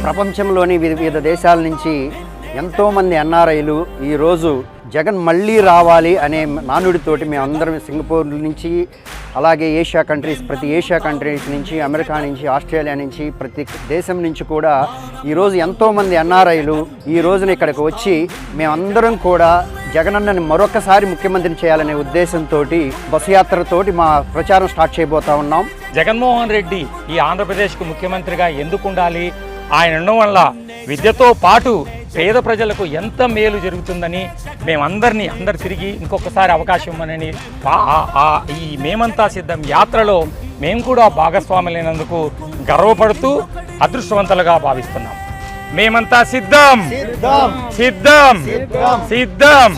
ప్రపంచంలోని వివిధ దేశాల నుంచి ఎంతోమంది ఎన్ఆర్ఐలు ఈరోజు జగన్ మళ్ళీ రావాలి అనే నానుడితోటి మేమందరం సింగపూర్ నుంచి, అలాగే ప్రతి ఏషియా కంట్రీస్ నుంచి, అమెరికా నుంచి, ఆస్ట్రేలియా నుంచి, ప్రతి దేశం నుంచి కూడా ఈరోజు ఎంతోమంది ఎన్ఆర్ఐలు ఈ రోజున ఇక్కడికి వచ్చి మేమందరం కూడా జగనన్నని మరొకసారి ముఖ్యమంత్రిని చేయాలనే ఉద్దేశంతో బస్సు యాత్రతోటి మా ప్రచారం స్టార్ట్ చేయబోతా ఉన్నాం. జగన్మోహన్ రెడ్డి ఈ ఆంధ్రప్రదేశ్కు ముఖ్యమంత్రిగా ఎందుకు ఉండాలి, ఆయన ఉండడం వల్ల విద్యతో పాటు పేద ప్రజలకు ఎంత మేలు జరుగుతుందని అందరు తిరిగి ఇంకొకసారి అవకాశం ఇవ్వమని ఈ మేమంతా సిద్ధం యాత్రలో మేము కూడా భాగస్వాములైనందుకు గర్వపడుతూ అదృష్టవంతులుగా భావిస్తున్నాం. మేమంతా సిద్ధం సిద్ధం సిద్ధం సిద్ధం.